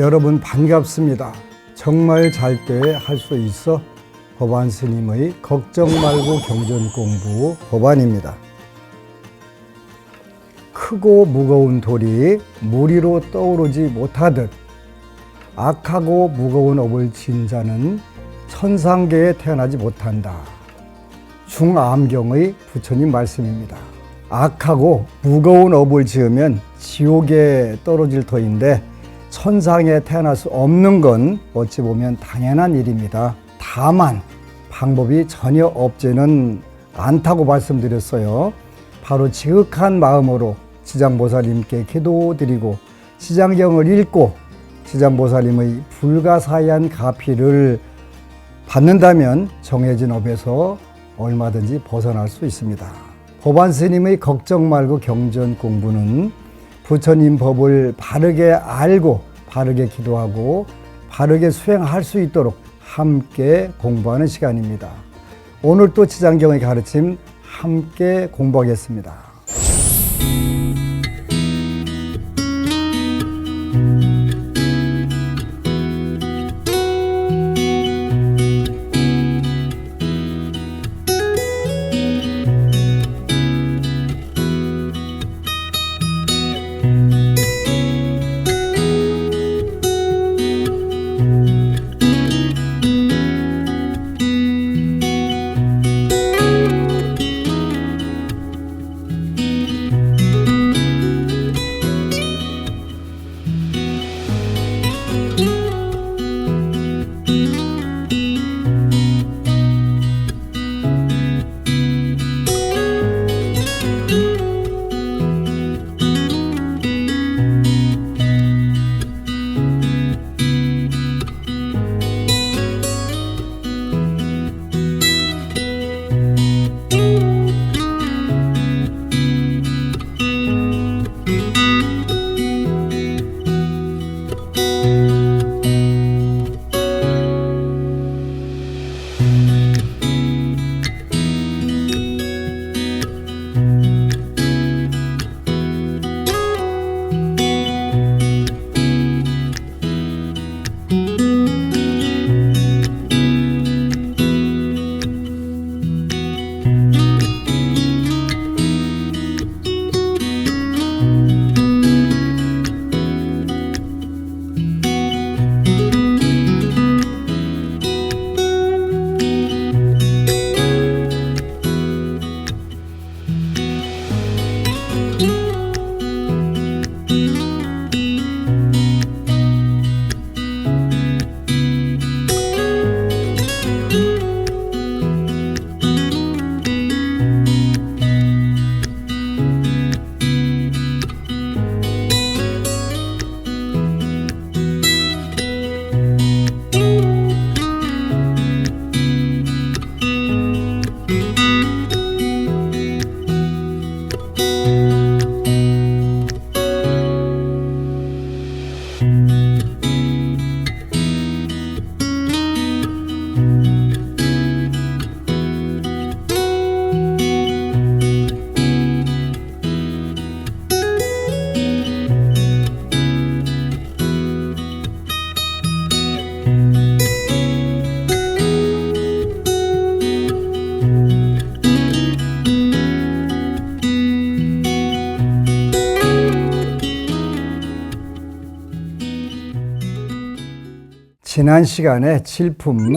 여러분 반갑습니다. 정말 잘 때 할 수 있어 법안 스님의 걱정 말고 경전 공부 법안입니다. 크고 무거운 돌이 물 위로 떠오르지 못하듯 악하고 무거운 업을 진 자는 천상계에 태어나지 못한다. 중암경의 부처님 말씀입니다. 악하고 무거운 업을 지으면 지옥에 떨어질 터인데 천상에 태어날 수 없는 건 어찌 보면 당연한 일입니다. 다만 방법이 전혀 없지는 않다고 말씀드렸어요. 바로 지극한 마음으로 지장보살님께 기도드리고 지장경을 읽고 지장보살님의 불가사의한 가피를 받는다면 정해진 업에서 얼마든지 벗어날 수 있습니다. 법안스님의 걱정 말고 경전 공부는 부처님 법을 바르게 알고 바르게 기도하고 바르게 수행할 수 있도록 함께 공부하는 시간입니다. 오늘 또 지장경의 가르침 함께 공부하겠습니다. 지난 시간에 칠품,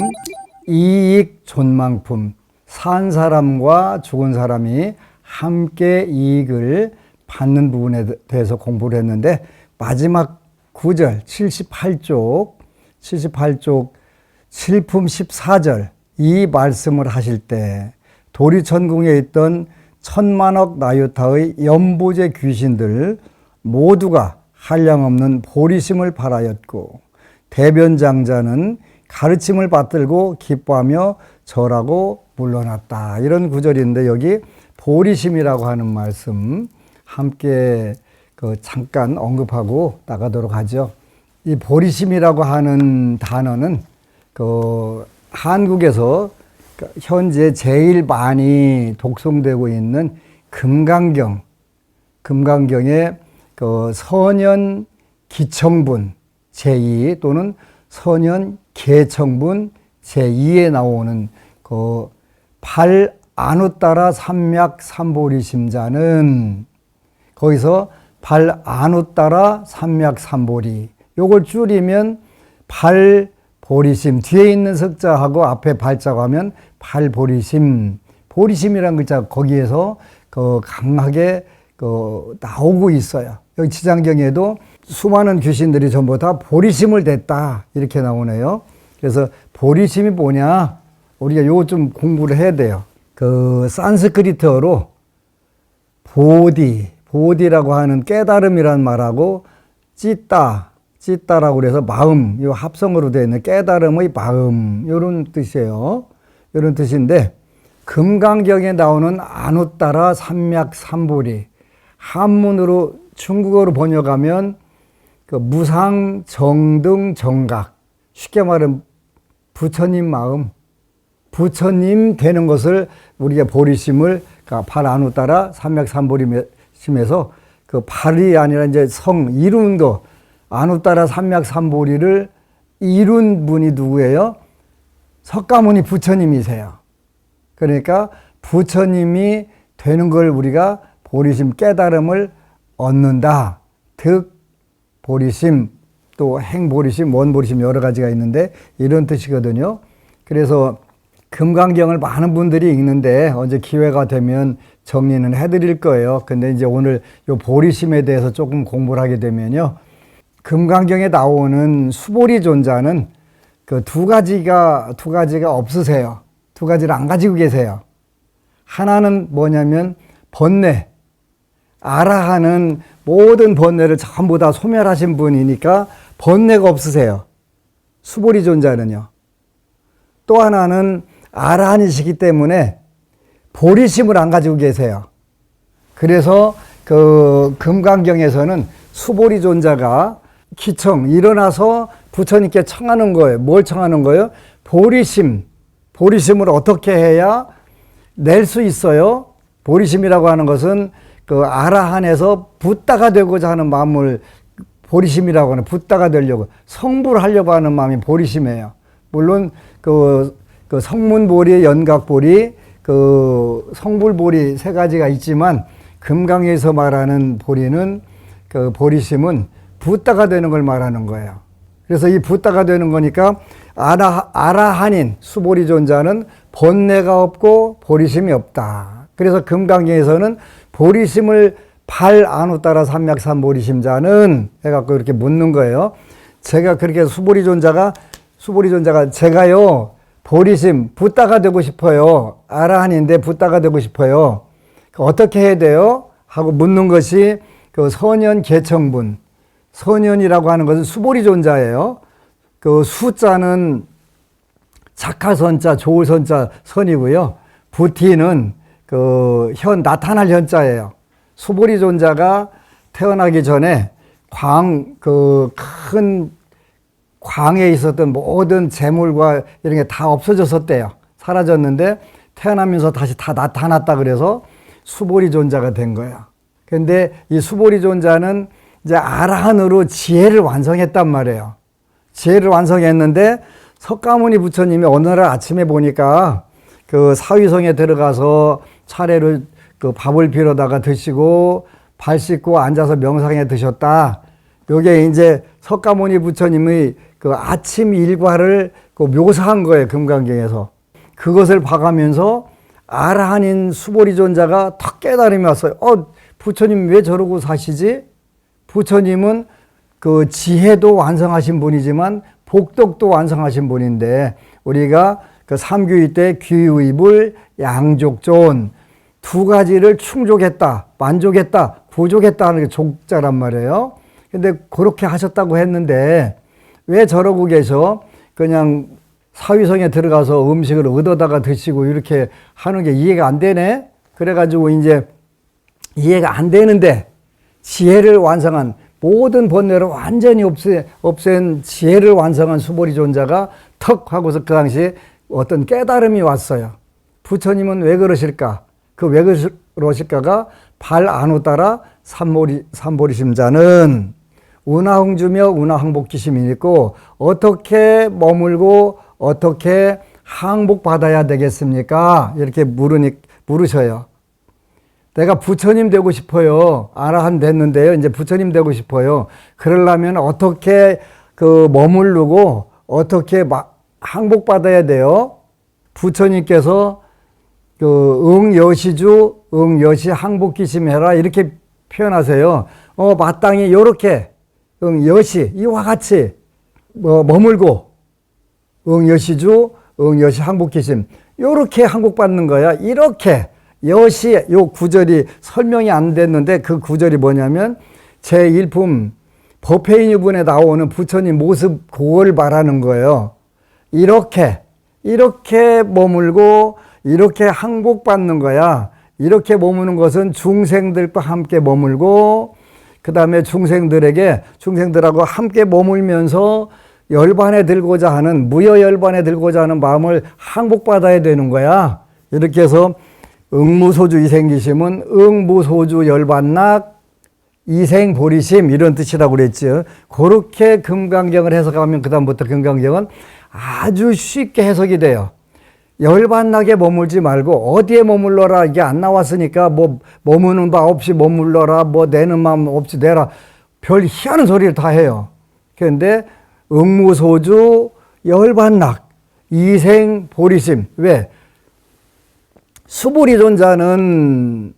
이익, 존망품, 산 사람과 죽은 사람이 함께 이익을 받는 부분에 대해서 공부를 했는데 마지막 구절 78쪽 칠품 14절 이 말씀을 하실 때 도리천궁에 있던 천만억 나유타의 연보제 귀신들 모두가 한량없는 보리심을 발하였고 대변장자는 가르침을 받들고 기뻐하며 절하고 물러났다. 이런 구절인데 여기 보리심이라고 하는 말씀 함께 잠깐 언급하고 나가도록 하죠. 이 보리심이라고 하는 단어는 한국에서 현재 제일 많이 독송되고 있는 금강경의 선현 기청분 제2 또는 선현 계청분 제2에 나오는 그 발 안웃따라 삼맥 삼보리심자는 거기서 발 안웃따라 삼맥 삼보리 요걸 줄이면 발보리심 뒤에 있는 석자하고 앞에 발자고 하면 발보리심 보리심이라는 글자 거기에서 그 강하게 그 나오고 있어요. 여기 지장경에도 수많은 귀신들이 전부 다 보리심을 댔다 이렇게 나오네요. 그래서 보리심이 뭐냐 우리가 요거 좀 공부를 해야 돼요. 그 산스크리트어로 보디라고 하는 깨달음이란 말하고 찌따라고 그래서 마음, 이 합성어로 되어 있는 깨달음의 마음 이런 뜻이에요. 이런 뜻인데 금강경에 나오는 안웃따라 삼맥 삼보리 한문으로 중국어로 번역하면 그 무상 정등 정각 쉽게 말하면 부처님 마음 부처님 되는 것을 우리가 보리심을 발 안웃따라 삼맥 삼보리심에서 그 발이 아니라 이제 성 이룬 거 안웃따라 삼맥 삼보리를 이룬 분이 누구예요? 석가모니 부처님이세요. 그러니까 부처님이 되는 걸 우리가 보리심 깨달음을 얻는다. 득 보리심 또 행보리심 원보리심 여러 가지가 있는데 이런 뜻이거든요. 그래서 금강경을 많은 분들이 읽는데 언제 기회가 되면 정리는 해드릴 거예요. 근데 이제 오늘 요 보리심에 대해서 조금 공부를 하게 되면요. 금강경에 나오는 수보리 존자는 그 두 가지가 없으세요. 두 가지를 안 가지고 계세요. 하나는 뭐냐면 번뇌. 아라하는 모든 번뇌를 전부 다 소멸하신 분이니까 번뇌가 없으세요. 수보리 존자는요. 또 하나는 아라한이시기 때문에 보리심을 안 가지고 계세요. 그래서 그 금강경에서는 수보리 존자가 기청 일어나서 부처님께 청하는 거예요. 뭘 청하는 거예요? 보리심을 어떻게 해야 낼 수 있어요? 보리심이라고 하는 것은 그 아라한에서 붓다가 되고자 하는 마음을 보리심이라고 하는 붓다가 되려고 성불 하려고 하는 마음이 보리심이에요. 물론 그 성문보리, 연각보리, 그 성불보리 세 가지가 있지만 금강에서 말하는 보리는 그 보리심은 붓다가 되는 걸 말하는 거예요. 그래서 이 붓다가 되는 거니까 아라한인 수보리 존자는 번뇌가 없고 보리심이 없다. 그래서 금강경에서는 보리심을 발 안웃따라 삼맥 삼보리심자는 해갖고 이렇게 묻는 거예요. 제가 그렇게 수보리 존자가 제가요 보리심 붓다가 되고 싶어요. 아라한인데 붓다가 되고 싶어요. 어떻게 해야 돼요? 하고 묻는 것이 그 선현 계청분. 선현이라고 하는 것은 수보리 존자예요. 그 수자는 착하선자, 좋을선자 선이고요. 부티는 그 나타날 현자예요. 수보리 존자가 태어나기 전에 큰 광에 있었던 모든 재물과 이런 게 다 없어졌었대요. 사라졌는데 태어나면서 다시 다 나타났다 그래서 수보리 존자가 된 거예요. 근데 이 수보리 존자는 이제 아라한으로 지혜를 완성했단 말이에요. 지혜를 완성했는데 석가모니 부처님이 어느 날 아침에 보니까 그 사위성에 들어가서 차례로 그 밥을 빌어다가 드시고 발 씻고 앉아서 명상에 드셨다. 요게 이제 석가모니 부처님의 그 아침 일과를 그 묘사한 거예요. 금강경에서. 그것을 봐가면서 아라한인 수보리 존자가 탁 깨달음이 왔어요. 부처님 왜 저러고 사시지? 부처님은 그 지혜도 완성하신 분이지만 복덕도 완성하신 분인데 우리가 그 삼규의 때 귀의불 양족존 두 가지를 충족했다, 만족했다, 부족했다 하는 게 족자란 말이에요. 근데 그렇게 하셨다고 했는데 왜 저러고 계셔? 그냥 사위성에 들어가서 음식을 얻어다가 드시고 이렇게 하는 게 이해가 안 되네? 그래가지고 이제 이해가 안 되는데 지혜를 완성한 모든 번뇌를 완전히 없앤 지혜를 완성한 수보리 존자가 턱 하고서 그 당시에 어떤 깨달음이 왔어요. 부처님은 왜 그러실까? 그 왜 그러실까가 발 안웃따라 삼보리심자는 운하흥주며 운하항복기심이 있고 어떻게 머물고 어떻게 항복받아야 되겠습니까? 이렇게 물으셔요. 내가 부처님 되고 싶어요. 아라한 됐는데요. 이제 부처님 되고 싶어요. 그러려면 어떻게 머무르고 어떻게 항복받아야 돼요? 부처님께서 응여시주 응여시 항복기심해라 이렇게 표현하세요. 마땅히 요렇게 응여시 이와 같이 머물고 응여시주 응여시 항복기심 요렇게 항복받는 거야. 이렇게 여시 요 구절이 설명이 안 됐는데 그 구절이 뭐냐면 제1품 법회인유분에 나오는 부처님 모습 그걸 말하는 거예요. 이렇게 머물고 이렇게 항복받는 거야. 이렇게 머무는 것은 중생들과 함께 머물고 그 다음에 중생들하고 함께 머물면서 열반에 들고자 하는 무여열반에 들고자 하는 마음을 항복받아야 되는 거야. 이렇게 해서 응무소주 이생기심은 응무소주 열반락 이생보리심 이런 뜻이라고 그랬죠. 그렇게 금강경을 해석하면 그 다음부터 금강경은 아주 쉽게 해석이 돼요. 열반락에 머물지 말고 어디에 머물러라 이게 안 나왔으니까 머무는 바 없이 머물러라 내는 마음 없이 내라 별 희한한 소리를 다 해요. 그런데 응무소주 열반락 이생보리심 왜? 수보리존자는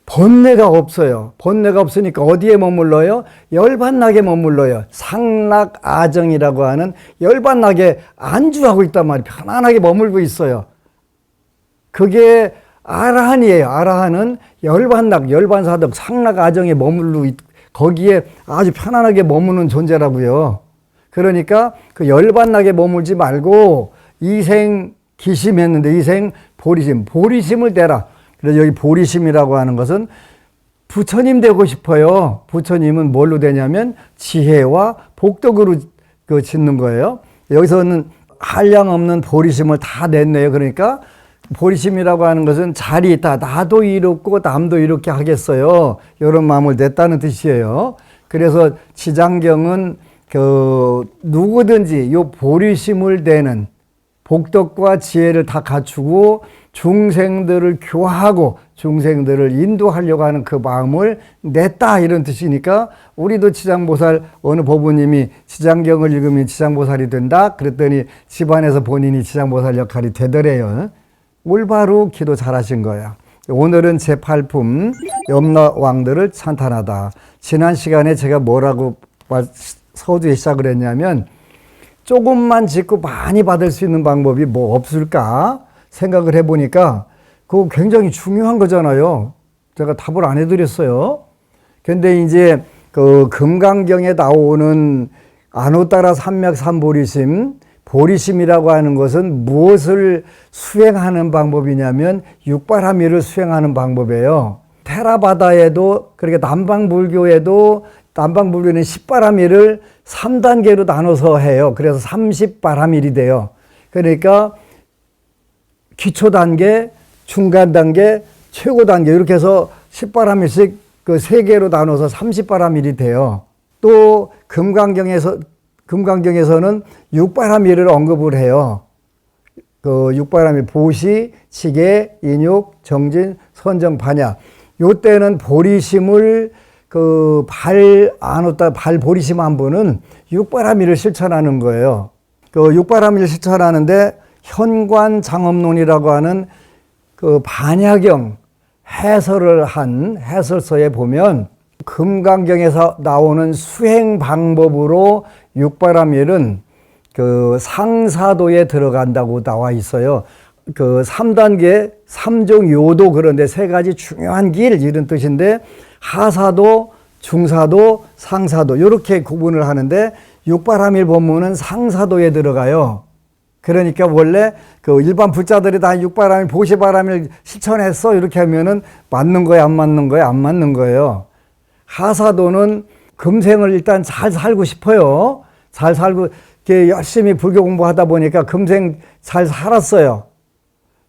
번뇌가 없어요. 번뇌가 없으니까 어디에 머물러요? 열반락에 머물러요. 상락아정이라고 하는 열반락에 안주하고 있단 말이에요. 편안하게 머물고 있어요. 그게 아라한이에요. 아라한은 열반락, 열반사덕, 상락아정에 거기에 아주 편안하게 머무는 존재라고요. 그러니까 그 열반락에 머물지 말고 이생기심했는데 이생보리심, 보리심을 대라. 그래서 여기 보리심이라고 하는 것은 부처님 되고 싶어요. 부처님은 뭘로 되냐면 지혜와 복덕으로 짓는 거예요. 여기서는 한량없는 보리심을 다 냈네요. 그러니까 보리심이라고 하는 것은 자리 있다. 나도 이롭고 남도 이렇게 하겠어요. 이런 마음을 냈다는 뜻이에요. 그래서 지장경은 누구든지 이 보리심을 내는 복덕과 지혜를 다 갖추고 중생들을 교화하고 중생들을 인도하려고 하는 그 마음을 냈다 이런 뜻이니까 우리도 지장보살 어느 법부님이 지장경을 읽으면 지장보살이 된다 그랬더니 집안에서 본인이 지장보살 역할이 되더래요. 올바로 기도 잘하신 거야. 오늘은 제8품 염라왕들을 찬탄하다. 지난 시간에 제가 뭐라고 서두에 시작을 했냐면 조금만 짓고 많이 받을 수 있는 방법이 뭐 없을까 생각을 해보니까 그거 굉장히 중요한 거잖아요. 제가 답을 안 해드렸어요. 근데 이제 그 금강경에 나오는 안호따라 삼맥삼보리심, 보리심이라고 하는 것은 무엇을 수행하는 방법이냐면 육바라밀을 수행하는 방법이에요. 테라바다에도 그렇게 남방불교에도 남방불교는 10바라밀을 3단계로 나눠서 해요. 그래서 30바라밀이 돼요. 그러니까 기초 단계, 중간 단계, 최고 단계 이렇게 해서 10바라밀씩 그 3개로 나눠서 30바라밀이 돼요. 또 금강경에서는 6바라밀을 언급을 해요. 그 6바라밀 보시, 치계, 인육, 정진, 선정, 반야. 요때는 보리심을 발 보리심 한 분은 육바라밀을 실천하는 거예요. 그 육바라밀을 실천하는데 현관장엄론이라고 하는 그 반야경 해설을 한 해설서에 보면 금강경에서 나오는 수행 방법으로 육바라밀은 그 상사도에 들어간다고 나와 있어요. 그 3단계, 3종 요도 그런데 3가지 중요한 길 이런 뜻인데 하사도, 중사도, 상사도 이렇게 구분을 하는데 육바라밀 법문은 상사도에 들어가요. 그러니까 원래 그 일반 불자들이 다 육바라밀, 보시바라밀 실천했어 이렇게 하면은 맞는 거예요, 안 맞는 거예요? 안 맞는 거예요. 하사도는 금생을 일단 잘 살고 싶어요. 잘 살고 이렇게 열심히 불교 공부하다 보니까 금생 잘 살았어요.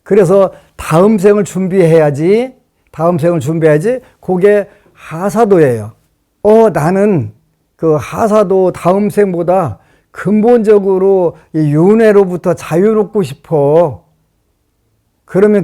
그래서 다음 생을 준비해야지. 그게 하사도예요. 나는 그 하사도 다음 생보다 근본적으로 이 윤회로부터 자유롭고 싶어. 그러면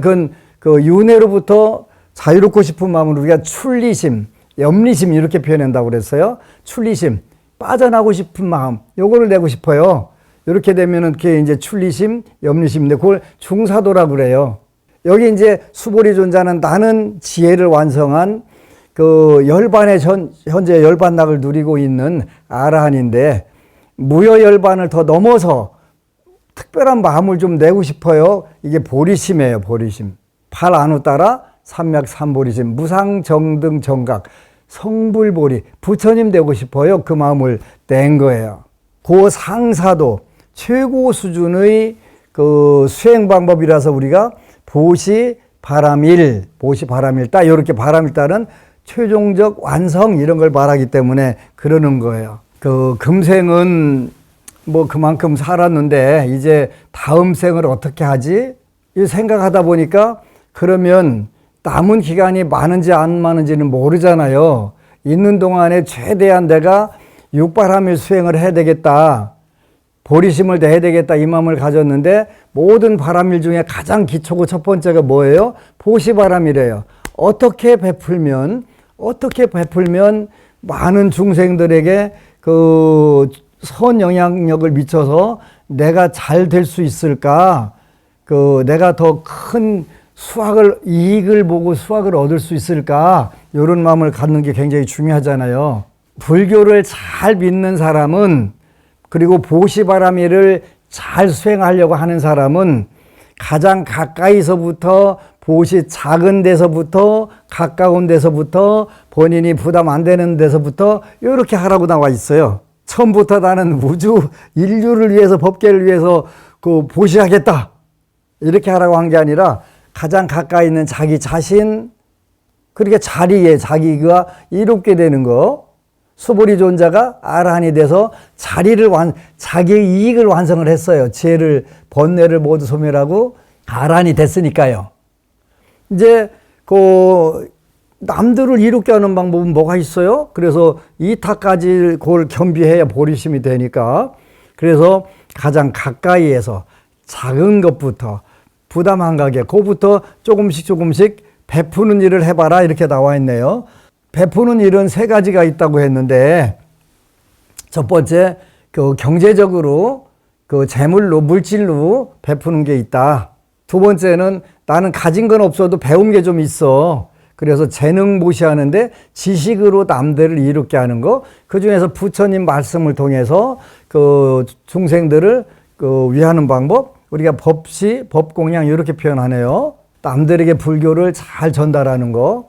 그 윤회로부터 자유롭고 싶은 마음을 우리가 출리심, 염리심 이렇게 표현한다고 그랬어요. 출리심, 빠져나고 싶은 마음, 요거를 내고 싶어요. 이렇게 되면은 그게 이제 출리심, 염리심인데 그걸 중사도라고 그래요. 여기 이제 수보리 존자는 나는 지혜를 완성한 그 열반의 현재 열반락을 누리고 있는 아라한인데 무여 열반을 더 넘어서 특별한 마음을 좀 내고 싶어요. 이게 보리심이에요. 보리심. 팔안우 따라 삼맥삼보리심, 무상정등 정각, 성불보리, 부처님 되고 싶어요. 그 마음을 낸 거예요. 그 상사도 최고 수준의 그 수행 방법이라서 우리가 보시 바람일다 이렇게 바람일다는 최종적 완성 이런 걸 말하기 때문에 그러는 거예요. 그 금생은 뭐 그만큼 살았는데 이제 다음 생을 어떻게 하지? 이 생각하다 보니까 그러면 남은 기간이 많은지 안 많은지는 모르잖아요. 있는 동안에 최대한 내가 육바람일 수행을 해야 되겠다. 보리심을 내야 되겠다 이 마음을 가졌는데 모든 바람일 중에 가장 기초고 첫 번째가 뭐예요? 보시바람이래요. 어떻게 베풀면 많은 중생들에게 그 선 영향력을 미쳐서 내가 잘 될 수 있을까? 그 내가 더 큰 이익을 보고 수확을 얻을 수 있을까? 이런 마음을 갖는 게 굉장히 중요하잖아요. 불교를 잘 믿는 사람은 그리고 보시바라미를 잘 수행하려고 하는 사람은 가장 가까이서부터 보시 작은 데서부터 가까운 데서부터 본인이 부담 안 되는 데서부터 이렇게 하라고 나와 있어요. 처음부터 나는 우주 인류를 위해서 법계를 위해서 그 보시하겠다 이렇게 하라고 한 게 아니라 가장 가까이 있는 자기 자신 그렇게 자리에 자기가 이롭게 되는 거. 수보리 존자가 아라한이 돼서 자기의 이익을 완성을 했어요. 죄를 번뇌를 모두 소멸하고 아라한이 됐으니까요. 이제 그 남들을 이롭게 하는 방법은 뭐가 있어요? 그래서 이타까지 그걸 겸비해야 보리심이 되니까 그래서 가장 가까이에서 작은 것부터 부담 안 가게 그거부터 조금씩 베푸는 일을 해봐라 이렇게 나와 있네요. 베푸는 일은 세 가지가 있다고 했는데 첫 번째 그 경제적으로 그 재물로 물질로 베푸는 게 있다. 두 번째는 나는 가진 건 없어도 배운 게 좀 있어. 그래서 재능 모시하는데 지식으로 남들을 이롭게 하는 거. 그 중에서 부처님 말씀을 통해서 그 중생들을 그 위하는 방법. 우리가 법공양 이렇게 표현하네요. 남들에게 불교를 잘 전달하는 거.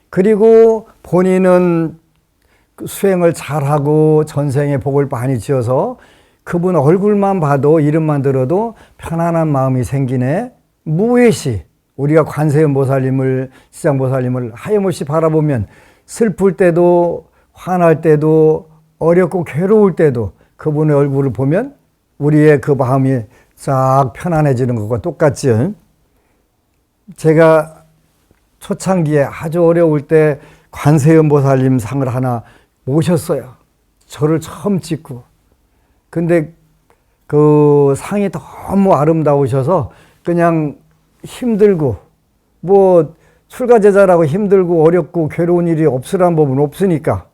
그리고 본인은 수행을 잘하고 전생에 복을 많이 지어서 그분 얼굴만 봐도 이름만 들어도 편안한 마음이 생기네. 무외시 우리가 관세음보살님을 시장보살님을 하염없이 바라보면 슬플 때도 화날 때도 어렵고 괴로울 때도 그분의 얼굴을 보면 우리의 그 마음이 싹 편안해지는 것과 똑같죠. 제가 초창기에 아주 어려울 때 관세음보살님 상을 하나 모셨어요. 저를 처음 찍고. 근데 그 상이 너무 아름다우셔서 그냥 힘들고 뭐 출가제자라고 힘들고 어렵고 괴로운 일이 없으란 법은 없으니까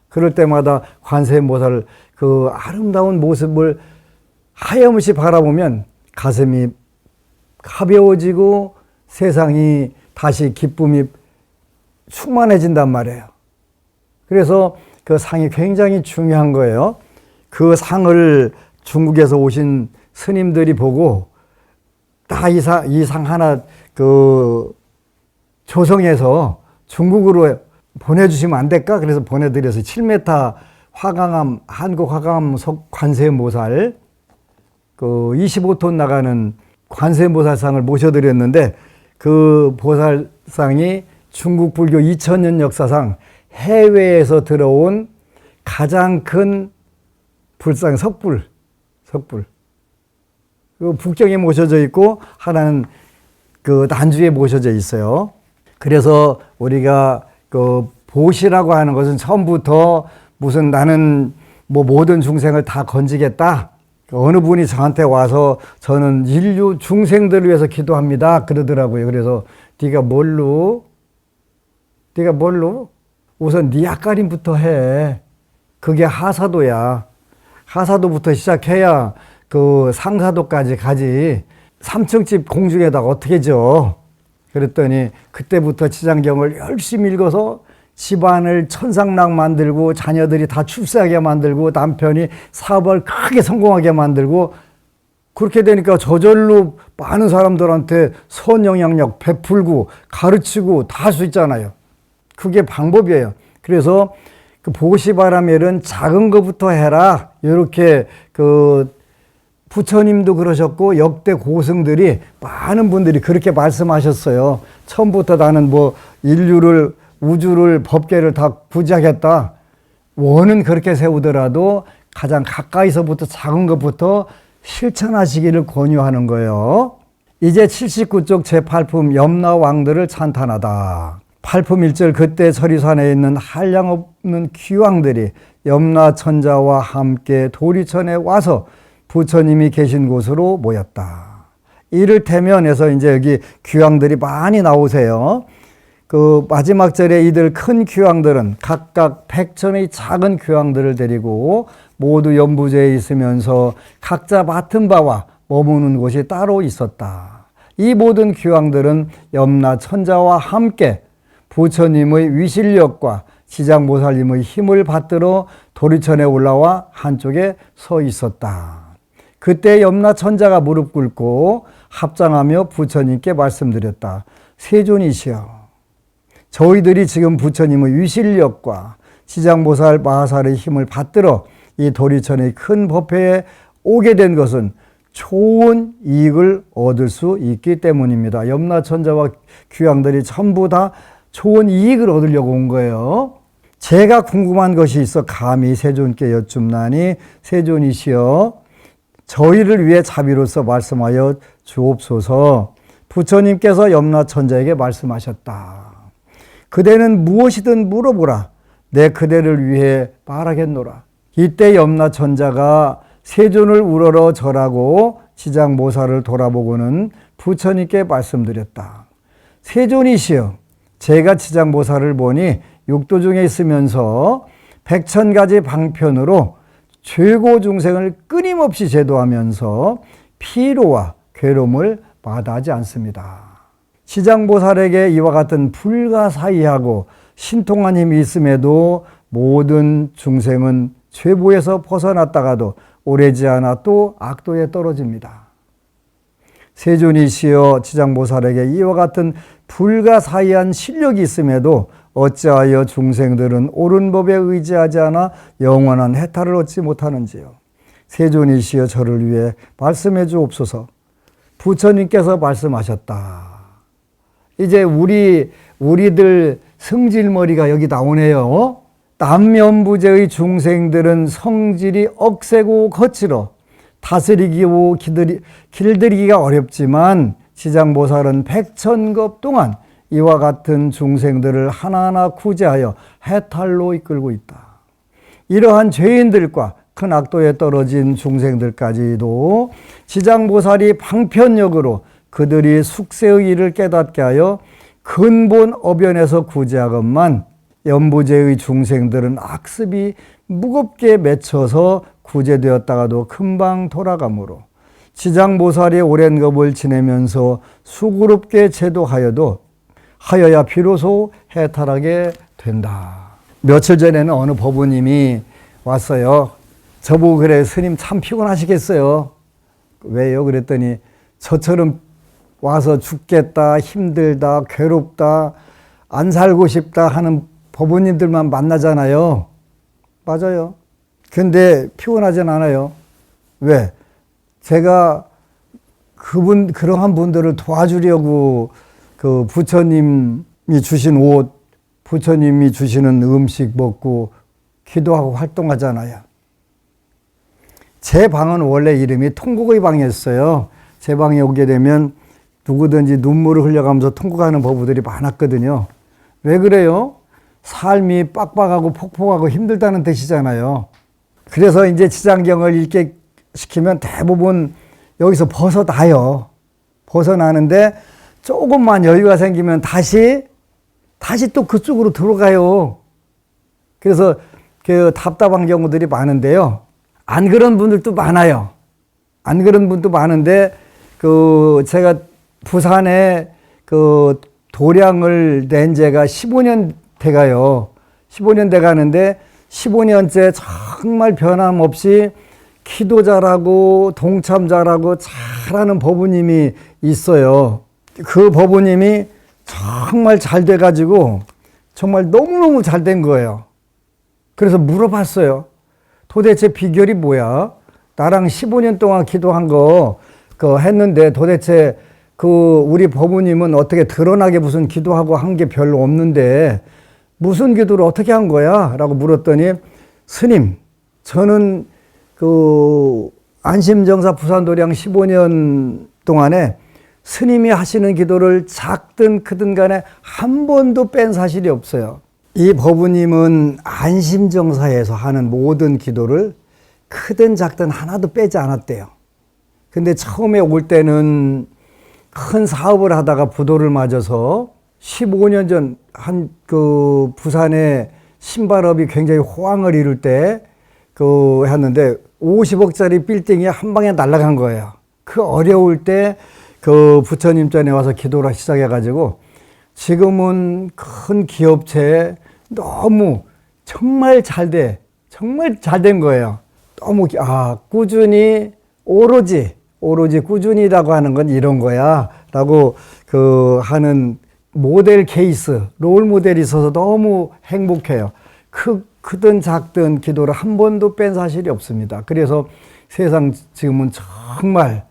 그럴 때마다 관세음보살 그 아름다운 모습을 하염없이 바라보면 가슴이 가벼워지고 세상이 다시 기쁨이 충만해진단 말이에요. 그래서 그 상이 굉장히 중요한 거예요. 그 상을 중국에서 오신 스님들이 보고 다 이 상 하나 그 조성해서 중국으로 보내주시면 안 될까? 그래서 보내드려서 7m 화강암, 한국 화강암 관세음보살 그 25톤 나가는 관세음보살상을 모셔드렸는데 그 보살상이 중국 불교 2000년 역사상 해외에서 들어온 가장 큰 불상 석불. 그 북경에 모셔져 있고 하나는 그 난주에 모셔져 있어요. 그래서 우리가 그 보시라고 하는 것은 처음부터 무슨 나는 뭐 모든 중생을 다 건지겠다. 어느 분이 저한테 와서 저는 인류 중생들을 위해서 기도합니다. 그러더라고요. 그래서 네가 뭘로? 우선 네 앞가림부터 해. 그게 하사도야. 하사도부터 시작해야 그 상사도까지 가지. 3층 집 공중에다가 어떻게 져? 그랬더니 그때부터 지장경을 열심히 읽어서 집안을 천상락 만들고 자녀들이 다 출세하게 만들고 남편이 사업을 크게 성공하게 만들고 그렇게 되니까 저절로 많은 사람들한테 선영향력 베풀고 가르치고 다 할 수 있잖아요. 그게 방법이에요. 그래서 그 보시바라멜은 작은 것부터 해라. 이렇게 그 부처님도 그러셨고 역대 고승들이 많은 분들이 그렇게 말씀하셨어요. 처음부터 나는 뭐 인류를 우주를 법계를 다 구제하겠다. 원은 그렇게 세우더라도 가장 가까이서부터 작은 것부터 실천하시기를 권유하는 거예요. 이제 79쪽 제8품 염라왕들을 찬탄하다. 8품 1절 그때 서리산에 있는 한량없는 귀왕들이 염라천자와 함께 도리천에 와서 부처님이 계신 곳으로 모였다. 이를테면 해서 이제 여기 귀왕들이 많이 나오세요. 그 마지막 절에 이들 큰 귀왕들은 각각 100천의 작은 귀왕들을 데리고 모두 연부제에 있으면서 각자 맡은 바와 머무는 곳이 따로 있었다. 이 모든 귀왕들은 염라천자와 함께 부처님의 위실력과 지장보살님의 힘을 받들어 도리천에 올라와 한쪽에 서 있었다. 그때 염라천자가 무릎 꿇고 합장하며 부처님께 말씀드렸다. 세존이시여, 저희들이 지금 부처님의 위실력과 지장보살 마하살의 힘을 받들어 이 도리천의 큰 법회에 오게 된 것은 좋은 이익을 얻을 수 있기 때문입니다. 염라천자와 귀왕들이 전부 다 좋은 이익을 얻으려고 온 거예요. 제가 궁금한 것이 있어 감히 세존께 여쭙나니 세존이시여, 저희를 위해 자비로서 말씀하여 주옵소서. 부처님께서 염라천자에게 말씀하셨다. 그대는 무엇이든 물어보라. 내 그대를 위해 말하겠노라. 이때 염라천자가 세존을 우러러 절하고 지장보살을 돌아보고는 부처님께 말씀드렸다. 세존이시여, 제가 지장보살을 보니 육도 중에 있으면서 100,000가지 방편으로 최고 중생을 끊임없이 제도하면서 피로와 괴로움을 마다하지 않습니다. 지장보살에게 이와 같은 불가사의하고 신통한 힘이 있음에도 모든 중생은 죄보에서 벗어났다가도 오래지 않아 또 악도에 떨어집니다. 세존이시여, 지장보살에게 이와 같은 불가사의한 실력이 있음에도 어찌하여 중생들은 옳은 법에 의지하지 않아 영원한 해탈을 얻지 못하는지요. 세존이시여, 저를 위해 말씀해 주옵소서. 부처님께서 말씀하셨다. 이제 우리들 성질머리가 여기 나오네요. 남연부제의 중생들은 성질이 억세고 거칠어 다스리고 길들이기가 어렵지만 지장보살은 100,000겁 동안 이와 같은 중생들을 하나하나 구제하여 해탈로 이끌고 있다. 이러한 죄인들과 큰 악도에 떨어진 중생들까지도 지장보살이 방편력으로 그들이 숙세의 일을 깨닫게 하여 근본 어변에서 구제하건만 연부제의 중생들은 악습이 무겁게 맺혀서 구제되었다가도 금방 돌아가므로 지장보살이 오랜 겁을 지내면서 수고롭게 제도하여야 비로소 해탈하게 된다. 며칠 전에는 어느 법우님이 왔어요. 저보고 그래, 스님 참 피곤하시겠어요. 왜요? 그랬더니 저처럼 와서 죽겠다, 힘들다, 괴롭다, 안 살고 싶다 하는 법우님들만 만나잖아요. 맞아요. 근데 피곤하진 않아요. 왜? 제가 그러한 분들을 도와주려고 그 부처님이 주신 옷, 부처님이 주시는 음식 먹고 기도하고 활동하잖아요. 제 방은 원래 이름이 통곡의 방이었어요. 제 방에 오게 되면 누구든지 눈물을 흘려가면서 통곡하는 법우들이 많았거든요. 왜 그래요? 삶이 빡빡하고 폭폭하고 힘들다는 뜻이잖아요. 그래서 이제 지장경을 읽게 시키면 대부분 여기서 벗어나요. 벗어나는데 조금만 여유가 생기면 다시 또 그쪽으로 들어가요. 그래서 그 답답한 경우들이 많은데요. 안 그런 분들도 많아요. 안 그런 분도 많은데 그 제가 부산에 그 도량을 낸 지가 15년 돼가요. 15년 돼가는데 15년째 정말 변함없이 기도 잘하고 동참 잘하고 잘하는 법우님이 있어요. 그 법우님이 정말 잘 돼가지고 정말 너무너무 잘 된 거예요. 그래서 물어봤어요. 도대체 비결이 뭐야? 나랑 15년 동안 기도한 거 했는데 도대체 우리 법우님은 어떻게 드러나게 무슨 기도하고 한 게 별로 없는데 무슨 기도를 어떻게 한 거야? 라고 물었더니 스님, 저는 안심정사 부산도량 15년 동안에 스님이 하시는 기도를 작든 크든 간에 한 번도 뺀 사실이 없어요. 이 법우님은 안심정사에서 하는 모든 기도를 크든 작든 하나도 빼지 않았대요. 근데 처음에 올 때는 큰 사업을 하다가 부도를 맞아서 15년 전 부산에 신발업이 굉장히 호황을 이룰 때 했는데 50억짜리 빌딩이 한 방에 날아간 거예요. 그 어려울 때 부처님 전에 와서 기도를 시작해가지고 지금은 큰 기업체에 너무 정말 잘 된 거예요. 너무 꾸준히 오로지 꾸준히라고 하는 건 이런 거야 라고 하는 모델 케이스, 롤 모델이 있어서 너무 행복해요. 크든 작든 기도를 한 번도 뺀 사실이 없습니다. 그래서 세상 지금은 정말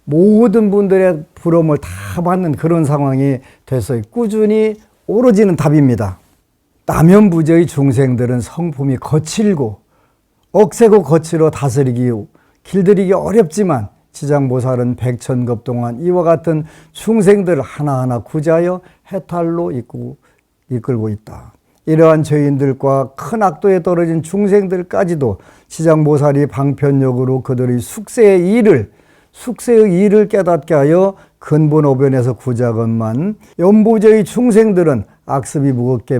모든 분들의 부러움을 다 받는 그런 상황이 됐어요. 꾸준히 오로지는 답입니다. 남연부재의 중생들은 성품이 거칠고 억세고 거칠어 다스리기 길들이기 어렵지만 지장보살은 백천급 동안 이와 같은 중생들을 하나하나 구제하여 해탈로 이끌고 있다. 이러한 죄인들과 큰 악도에 떨어진 중생들까지도 지장보살이 방편력으로 그들의 숙세의 일을 깨닫게 하여 근본오변에서 구제하건만 연부제의 중생들은 악습이 무겁게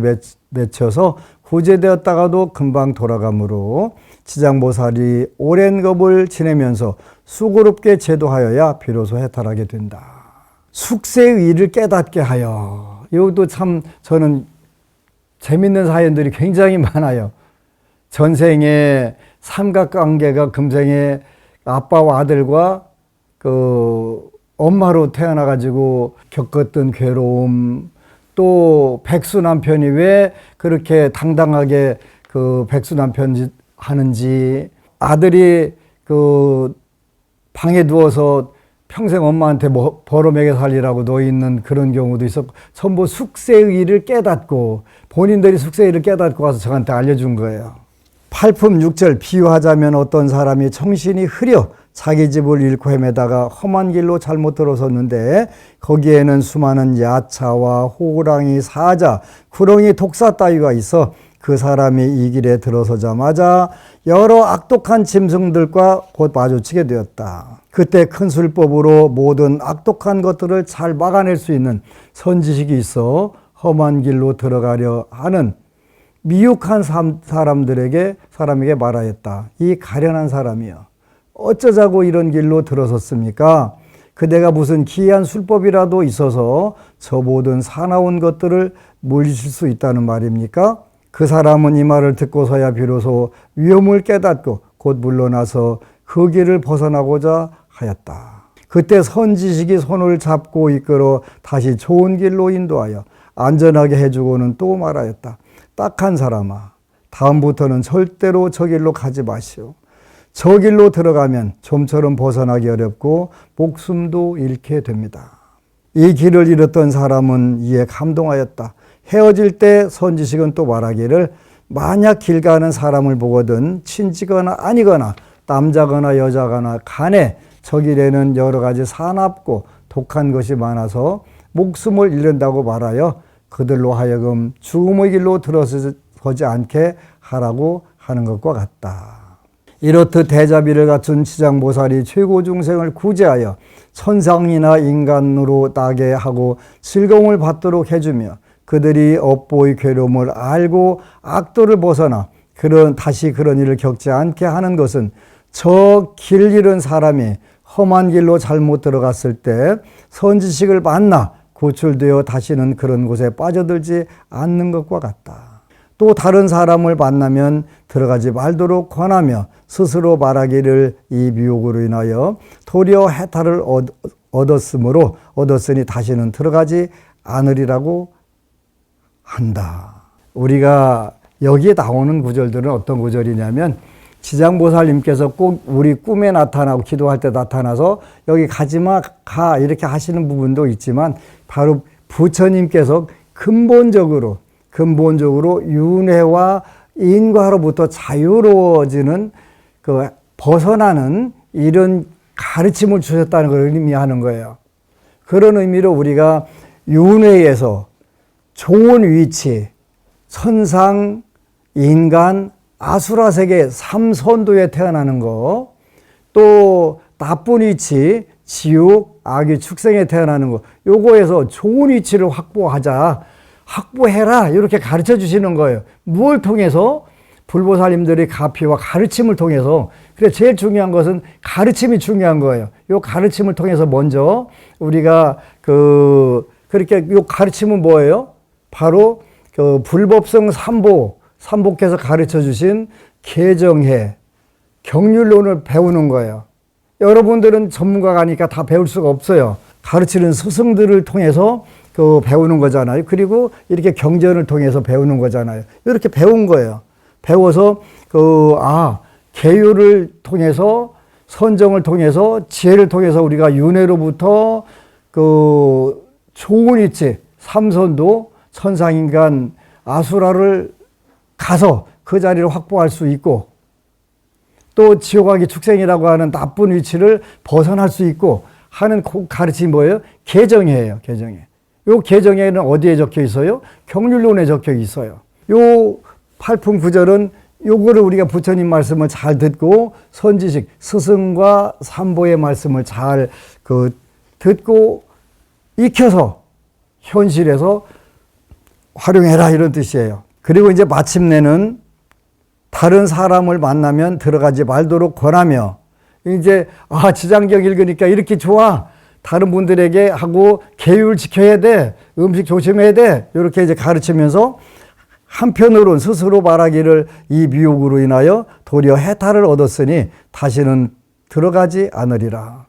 맺혀서 구제되었다가도 금방 돌아가므로 지장보살이 오랜 겁을 지내면서 수고롭게 제도하여야 비로소 해탈하게 된다. 숙세의 일을 깨닫게 하여. 이것도 참 저는 재밌는 사연들이 굉장히 많아요. 전생에 삼각관계가 금생에 아빠와 아들과 엄마로 태어나가지고 겪었던 괴로움, 또 백수 남편이 왜 그렇게 당당하게 백수 남편 하는지, 아들이 방에 누워서 평생 엄마한테 벌어먹여 살리라고 놓여있는 그런 경우도 있었고, 전부 숙세의 일을 깨닫고 본인들이 숙세의 일을 깨닫고 와서 저한테 알려준 거예요. 팔품 6절 비유하자면 어떤 사람이 정신이 흐려 자기 집을 잃고 헤매다가 험한 길로 잘못 들어섰는데 거기에는 수많은 야차와 호랑이, 사자, 구렁이, 독사 따위가 있어 그 사람이 이 길에 들어서자마자 여러 악독한 짐승들과 곧 마주치게 되었다. 그때 큰 술법으로 모든 악독한 것들을 잘 막아낼 수 있는 선지식이 있어 험한 길로 들어가려 하는 미혹한 사람에게 말하였다. 이 가련한 사람이여, 어쩌자고 이런 길로 들어섰습니까? 그대가 무슨 기이한 술법이라도 있어서 저 모든 사나운 것들을 물리칠 수 있다는 말입니까? 그 사람은 이 말을 듣고서야 비로소 위험을 깨닫고 곧 물러나서 그 길을 벗어나고자 하였다. 그때 선지식이 손을 잡고 이끌어 다시 좋은 길로 인도하여 안전하게 해주고는 또 말하였다. 딱한 사람아, 다음부터는 절대로 저 길로 가지 마시오. 저 길로 들어가면 좀처럼 벗어나기 어렵고 목숨도 잃게 됩니다. 이 길을 잃었던 사람은 이에 감동하였다. 헤어질 때 선지식은 또 말하기를 만약 길 가는 사람을 보거든 친지거나 아니거나 남자거나 여자거나 간에 저 길에는 여러 가지 사납고 독한 것이 많아서 목숨을 잃는다고 말하여 그들로 하여금 죽음의 길로 들어서지 않게 하라고 하는 것과 같다. 이렇듯 대자비를 갖춘 지장보살이 최고 중생을 구제하여 천상이나 인간으로 나게 하고 즐거움을 받도록 해주며 그들이 업보의 괴로움을 알고 악도를 벗어나 다시 그런 일을 겪지 않게 하는 것은 저 길 잃은 사람이 험한 길로 잘못 들어갔을 때 선지식을 만나 구출되어 다시는 그런 곳에 빠져들지 않는 것과 같다. 또 다른 사람을 만나면 들어가지 말도록 권하며 스스로 말하기를 이 미혹으로 인하여 도리어 해탈을 얻었으니 다시는 들어가지 않으리라고 한다. 우리가 여기에 나오는 구절들은 어떤 구절이냐면 지장보살님께서 꼭 우리 꿈에 나타나고 기도할 때 나타나서 여기 가지마 가 이렇게 하시는 부분도 있지만 바로 부처님께서 근본적으로 윤회와 인과로부터 자유로워지는 벗어나는 이런 가르침을 주셨다는 걸 의미하는 거예요. 그런 의미로 우리가 윤회에서 좋은 위치, 천상, 인간, 아수라 세계 3선도에 태어나는 거, 또 나쁜 위치, 지옥, 악의 축생에 태어나는 거, 요거에서 좋은 위치를 확보해라 이렇게 가르쳐 주시는 거예요. 무엇을 통해서? 불보살님들의 가피와 가르침을 통해서. 그래 제일 중요한 것은 가르침이 중요한 거예요. 요 가르침을 통해서 먼저 우리가 그렇게 요 가르침은 뭐예요? 바로 불법성 삼복께서 가르쳐 주신 개정해 경륜론을 배우는 거예요. 여러분들은 전문가가 아니까 다 배울 수가 없어요. 가르치는 스승들을 통해서 배우는 거잖아요. 그리고 이렇게 경전을 통해서 배우는 거잖아요. 이렇게 배운 거예요. 배워서 계율을 통해서 선정을 통해서 지혜를 통해서 우리가 윤회로부터 좋은 위치, 삼선도, 천상인간, 아수라를 가서 그 자리를 확보할 수 있고 또 지옥악의 축생이라고 하는 나쁜 위치를 벗어날 수 있고 하는 가르침이 뭐예요? 개정해예요. 개정해. 요 개정에는 어디에 적혀 있어요? 경륜론에 적혀 있어요. 요 팔품 구절은 요거를 우리가 부처님 말씀을 잘 듣고 선지식 스승과 삼보의 말씀을 잘 듣고 익혀서 현실에서 활용해라 이런 뜻이에요. 그리고 이제 마침내는 다른 사람을 만나면 들어가지 말도록 권하며 이제 지장경 읽으니까 이렇게 좋아. 다른 분들에게 하고 계율 지켜야 돼. 음식 조심해야 돼. 이렇게 이제 가르치면서 한편으로는 스스로 말하기를 이 미혹으로 인하여 도리어 해탈을 얻었으니 다시는 들어가지 않으리라.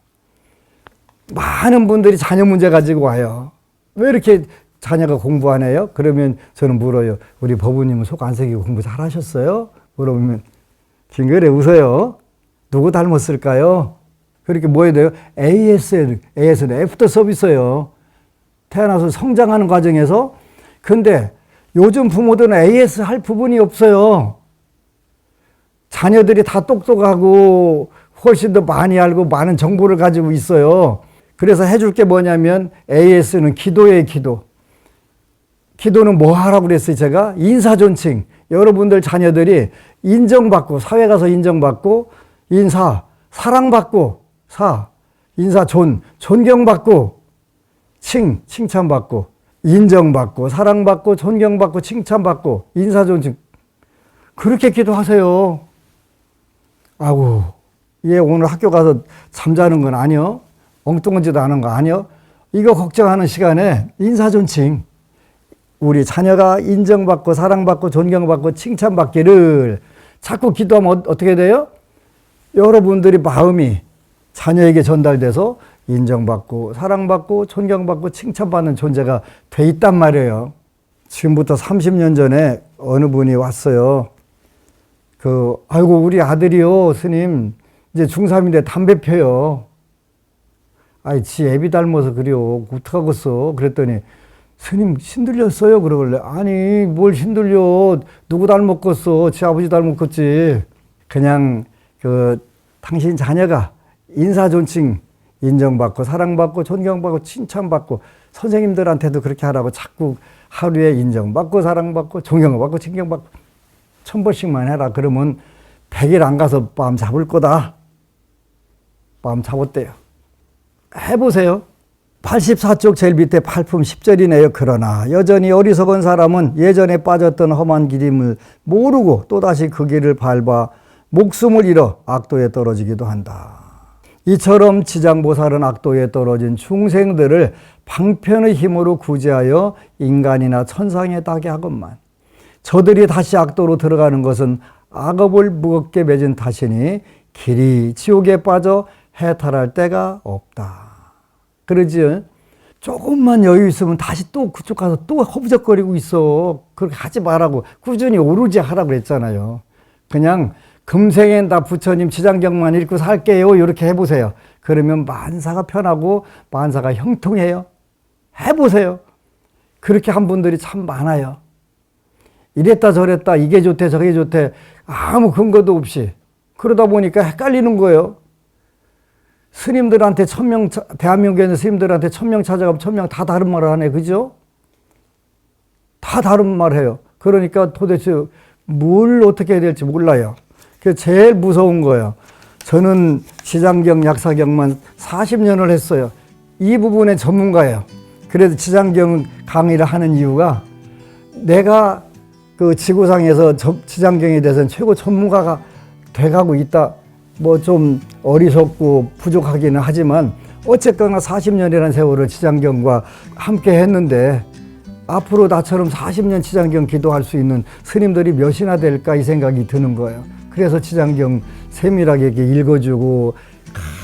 많은 분들이 자녀 문제 가지고 와요. 왜 이렇게 자녀가 공부 안 해요? 그러면 저는 물어요. 우리 법우님은 속 안 새기고 공부 잘하셨어요? 물어보면 빙그레 웃어요. 누구 닮았을까요? 그렇게 뭐 해야 돼요? AS는 애프터 서비스예요. 태어나서 성장하는 과정에서. 근데 요즘 부모들은 AS 할 부분이 없어요. 자녀들이 다 똑똑하고 훨씬 더 많이 알고 많은 정보를 가지고 있어요. 그래서 해줄 게 뭐냐면 AS는 기도예요, 기도. 기도는 뭐 하라고 그랬어요, 제가? 인사존칭. 여러분들 자녀들이 인정받고, 사회 가서 인정받고, 사랑받고, 존경받고, 칭찬받고, 인정받고, 사랑받고, 존경받고, 칭찬받고, 인사존칭. 그렇게 기도하세요. 아이고, 얘 오늘 학교 가서 잠자는 건 아니요? 엉뚱한 짓 하는 거 아니요? 이거 걱정하는 시간에 인사존칭. 우리 자녀가 인정받고 사랑받고 존경받고 칭찬받기를 자꾸 기도하면 어떻게 돼요? 여러분들이 마음이 자녀에게 전달돼서 인정받고 사랑받고 존경받고 칭찬받는 존재가 돼 있단 말이에요. 지금부터 30년 전에 어느 분이 왔어요. 아이고 우리 아들이요 스님 이제 중3인데 담배 펴요. 지 애비 닮아서 그래요. 어떡하겠어. 그랬더니 스님 신들렸어요? 그러길래 아니 뭘 신들려. 누구 닮았겠어. 지 아버지 닮았겠지. 그냥 당신 자녀가 인사존칭 인정받고 사랑받고 존경받고 칭찬받고 선생님들한테도 그렇게 하라고 자꾸 하루에 인정받고 사랑받고 존경받고 칭찬받고 1000번씩만 해라. 그러면 100일 안 가서 밤 잡을 거다. 밤 잡았대요. 해보세요. 84쪽 제일 밑에 팔품 10절이네요. 그러나 여전히 어리석은 사람은 예전에 빠졌던 험한 길임을 모르고 또다시 그 길을 밟아 목숨을 잃어 악도에 떨어지기도 한다. 이처럼 지장보살은 악도에 떨어진 중생들을 방편의 힘으로 구제하여 인간이나 천상에 따게 하건만 저들이 다시 악도로 들어가는 것은 악업을 무겁게 맺은 탓이니 길이 지옥에 빠져 해탈할 데가 없다. 그러지? 조금만 여유 있으면 다시 또 그쪽 가서 또 허부적거리고 있어. 그렇게 하지 말라고. 꾸준히 오르지 하라고 그랬잖아요. 그냥 금생엔 다 부처님 지장경만 읽고 살게요. 이렇게 해보세요. 그러면 만사가 편하고 만사가 형통해요. 해보세요. 그렇게 한 분들이 참 많아요. 이랬다 저랬다 이게 좋대 저게 좋대 아무 근거도 없이 그러다 보니까 헷갈리는 거예요. 스님들한테 1000명, 대한민국에 있는 스님들한테 1000명 찾아가면 1000명 다 다른 말을 하네. 그죠? 다 다른 말 해요. 그러니까 도대체 뭘 어떻게 해야 될지 몰라요. 그게 제일 무서운 거예요. 저는 지장경, 약사경만 40년을 했어요. 이 부분에 전문가예요. 그래도 지장경 강의를 하는 이유가 내가 그 지구상에서 지장경에 대해서는 최고 전문가가 돼가고 있다. 뭐 좀 어리석고 부족하기는 하지만 어쨌거나 40년이라는 세월을 지장경과 함께 했는데 앞으로 나처럼 40년 지장경 기도할 수 있는 스님들이 몇이나 될까 이 생각이 드는 거예요. 그래서 지장경 세밀하게 이렇게 읽어주고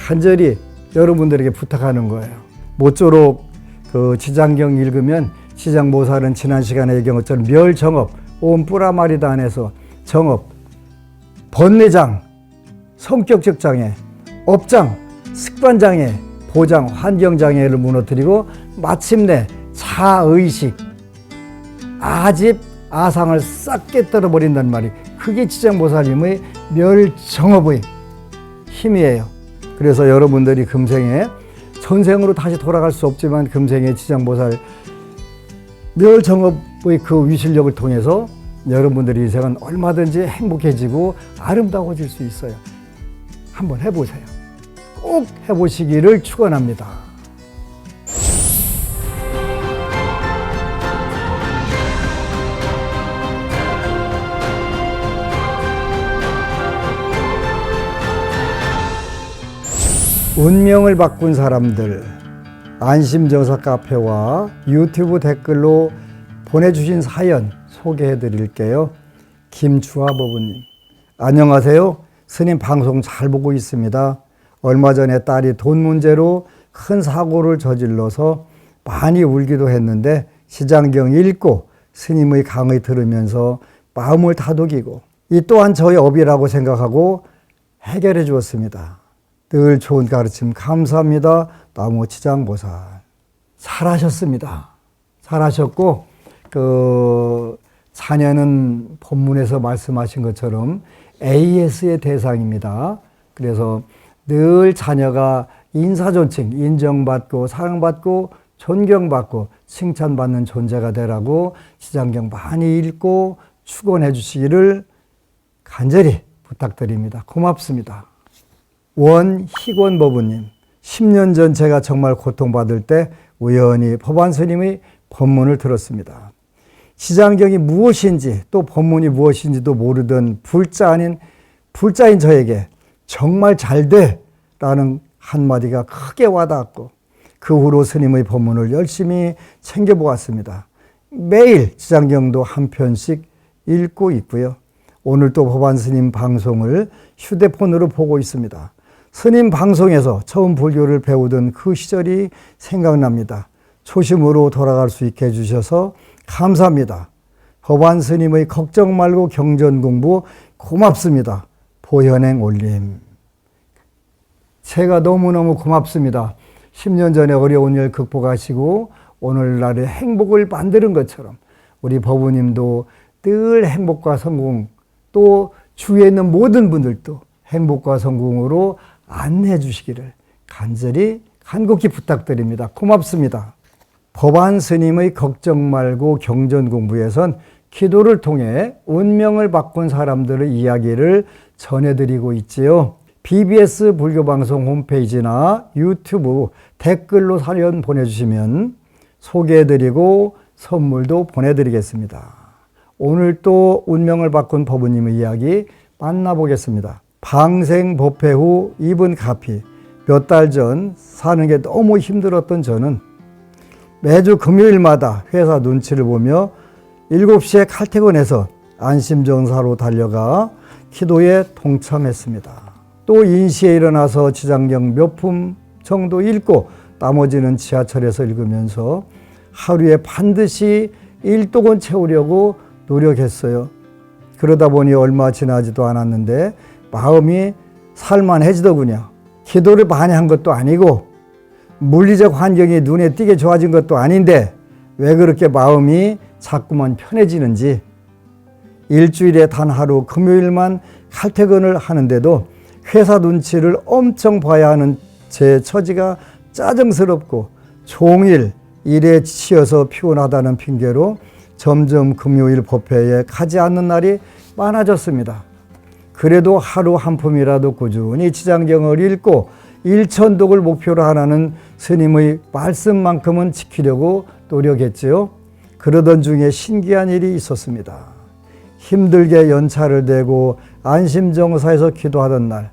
간절히 여러분들에게 부탁하는 거예요. 모쪼록 그 지장경 읽으면 지장보살은 지난 시간에 얘기한 것처럼 멸정업, 온 뿌라마리다 안에서 정업, 번뇌장, 성격적 장애, 업장, 습관장애, 보장, 환경장애를 무너뜨리고 마침내 자의식, 아집, 아상을 싹 깨뜨려 버린단 말이 그게 지장보살님의 멸정업의 힘이에요. 그래서 여러분들이 금생에 전생으로 다시 돌아갈 수 없지만 금생에 지장보살 멸정업의 그 위실력을 통해서 여러분들의 인생은 얼마든지 행복해지고 아름다워질 수 있어요. 한번 해보세요. 꼭 해보시기를 축원합니다. 운명을 바꾼 사람들 안심정사 카페와 유튜브 댓글로 보내주신 사연 소개해 드릴게요. 김주아 법우님, 안녕하세요. 스님 방송 잘 보고 있습니다. 얼마 전에 딸이 돈 문제로 큰 사고를 저질러서 많이 울기도 했는데 지장경 읽고 스님의 강의 들으면서 마음을 다독이고 이 또한 저의 업이라고 생각하고 해결해 주었습니다. 늘 좋은 가르침 감사합니다. 나무 지장보살. 잘하셨습니다. 잘하셨고 그 자녀는 본문에서 말씀하신 것처럼 AS의 대상입니다. 그래서 늘 자녀가 인사존칭, 인정받고 사랑받고 존경받고 칭찬받는 존재가 되라고 지장경 많이 읽고 축원해 주시기를 간절히 부탁드립니다. 고맙습니다. 원희권 법우님, 10년 전 제가 정말 고통받을 때 우연히 법안 스님의 법문을 들었습니다. 지장경이 무엇인지 또 법문이 무엇인지도 모르던 불자인 저에게 정말 잘 돼! 라는 한마디가 크게 와닿았고 그 후로 스님의 법문을 열심히 챙겨보았습니다. 매일 지장경도 한 편씩 읽고 있고요. 오늘 또 법안 스님 방송을 휴대폰으로 보고 있습니다. 스님 방송에서 처음 불교를 배우던 그 시절이 생각납니다. 초심으로 돌아갈 수 있게 해주셔서 감사합니다. 법안 스님의 걱정 말고 경전 공부 고맙습니다. 보현행 올림. 제가 너무너무 고맙습니다. 10년 전에 어려운 일 극복하시고 오늘날의 행복을 만드는 것처럼 우리 법우님도 늘 행복과 성공, 또 주위에 있는 모든 분들도 행복과 성공으로 안내해 주시기를 간절히 간곡히 부탁드립니다. 고맙습니다. 법안 스님의 걱정 말고 경전 공부에선 기도를 통해 운명을 바꾼 사람들의 이야기를 전해드리고 있지요. BBS 불교방송 홈페이지나 유튜브 댓글로 사연 보내주시면 소개해드리고 선물도 보내드리겠습니다. 오늘 또 운명을 바꾼 법우님의 이야기 만나보겠습니다. 방생법회 후 입은 카피. 몇 달 전 사는 게 너무 힘들었던 저는 매주 금요일마다 회사 눈치를 보며 7시에 칼퇴근해서 안심정사로 달려가 기도에 동참했습니다. 또 인시에 일어나서 지장경 몇 품 정도 읽고 나머지는 지하철에서 읽으면서 하루에 반드시 1독은 채우려고 노력했어요. 그러다 보니 얼마 지나지도 않았는데 마음이 살만해지더군요. 기도를 많이 한 것도 아니고 물리적 환경이 눈에 띄게 좋아진 것도 아닌데 왜 그렇게 마음이 자꾸만 편해지는지, 일주일에 단 하루 금요일만 칼퇴근을 하는데도 회사 눈치를 엄청 봐야 하는 제 처지가 짜증스럽고 종일 일에 치여서 피곤하다는 핑계로 점점 금요일 법회에 가지 않는 날이 많아졌습니다. 그래도 하루 한 품이라도 꾸준히 지장경을 읽고 일천독을 목표로 하라는 스님의 말씀만큼은 지키려고 노력했지요. 그러던 중에 신기한 일이 있었습니다. 힘들게 연차를 대고 안심정사에서 기도하던 날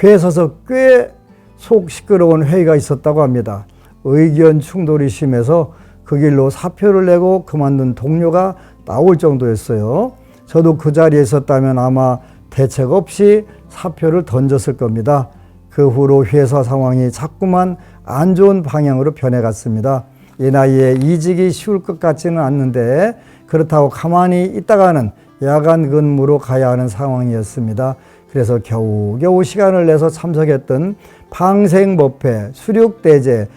회에서 꽤 속 시끄러운 회의가 있었다고 합니다. 의견 충돌이 심해서 그 길로 사표를 내고 그만둔 동료가 나올 정도였어요. 저도 그 자리에 있었다면 아마 대책 없이 사표를 던졌을 겁니다. 그 후로 회사 상황이 자꾸만 안 좋은 방향으로 변해갔습니다. 이 나이에 이직이 쉬울 것 같지는 않는데 그렇다고 가만히 있다가는 야간 근무로 가야 하는 상황이었습니다. 그래서 겨우겨우 시간을 내서 참석했던 방생법회, 수륙대제,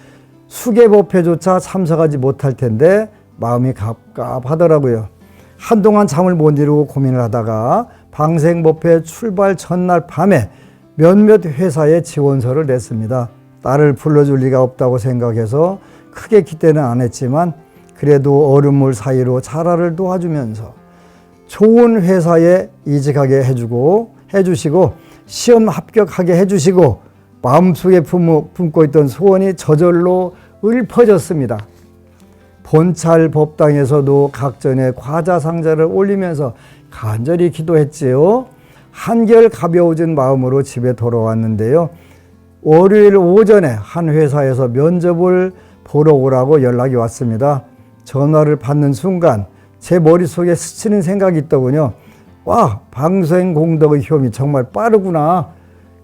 수계법회조차 참석하지 못할 텐데 마음이 갑갑하더라고요. 한동안 잠을 못 이루고 고민을 하다가 방생법회 출발 전날 밤에 몇몇 회사에 지원서를 냈습니다. 나를 불러줄 리가 없다고 생각해서 크게 기대는 안 했지만 그래도 얼음물 사이로 자라를 도와주면서 좋은 회사에 이직하게 해주시고 시험 합격하게 해주시고 마음속에 품고 있던 소원이 저절로 읊어졌습니다. 본찰 법당에서도 각전에 과자 상자를 올리면서 간절히 기도했지요. 한결 가벼워진 마음으로 집에 돌아왔는데요. 월요일 오전에 한 회사에서 면접을 보러 오라고 연락이 왔습니다. 전화를 받는 순간 제 머릿속에 스치는 생각이 있더군요. 와, 방생공덕의 효험이 정말 빠르구나.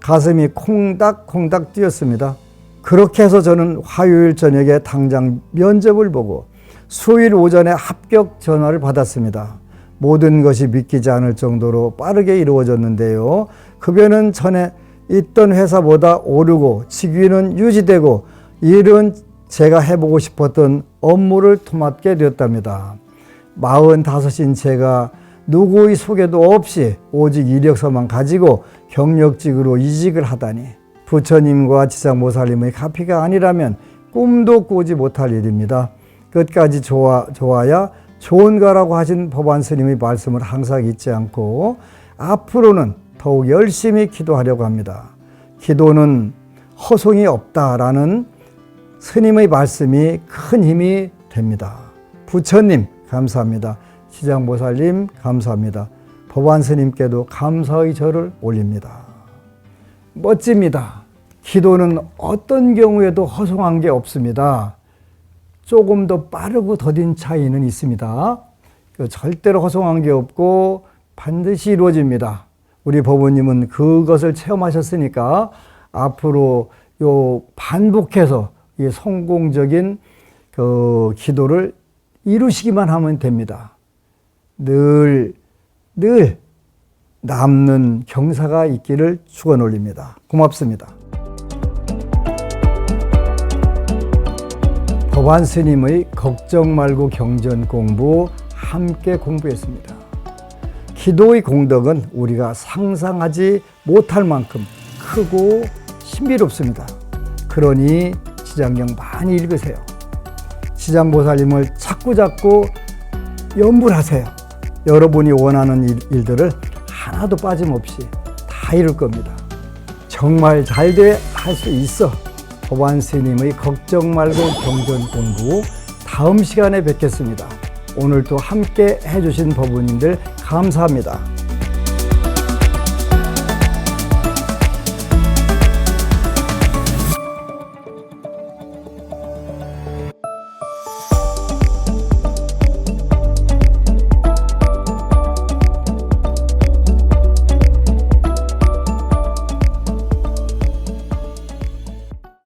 가슴이 콩닥콩닥 뛰었습니다. 그렇게 해서 저는 화요일 저녁에 당장 면접을 보고 수요일 오전에 합격 전화를 받았습니다. 모든 것이 믿기지 않을 정도로 빠르게 이루어졌는데요. 급여는 전에 있던 회사보다 오르고 직위는 유지되고 일은 제가 해보고 싶었던 업무를 토맡게 되었답니다. 45인 제가 누구의 소개도 없이 오직 이력서만 가지고 경력직으로 이직을 하다니, 부처님과 지장보살님의 카피가 아니라면 꿈도 꾸지 못할 일입니다. 끝까지 좋아야 좋은 거라고 하신 법안 스님의 말씀을 항상 잊지 않고 앞으로는 더욱 열심히 기도하려고 합니다. 기도는 허송이 없다라는 스님의 말씀이 큰 힘이 됩니다. 부처님 감사합니다. 지장보살님 감사합니다. 법안 스님께도 감사의 절을 올립니다. 멋집니다. 기도는 어떤 경우에도 허송한 게 없습니다. 조금 더 빠르고 더딘 차이는 있습니다. 절대로 허송한 게 없고 반드시 이루어집니다. 우리 법우님은 그것을 체험하셨으니까 앞으로 반복해서 이 성공적인 그 기도를 이루시기만 하면 됩니다. 늘 남는 경사가 있기를 축원 올립니다. 고맙습니다. 법안 스님의 걱정 말고 경전 공부 함께 공부했습니다. 기도의 공덕은 우리가 상상하지 못할 만큼 크고 신비롭습니다. 그러니 지장경 많이 읽으세요. 지장보살님을 자꾸 염불하세요. 여러분이 원하는 일들을 하나도 빠짐없이 다 이룰 겁니다. 정말 잘 돼 할 수 있어. 법안 스님의 걱정 말고 경전 공부 다음 시간에 뵙겠습니다. 오늘도 함께 해주신 법우님들 감사합니다.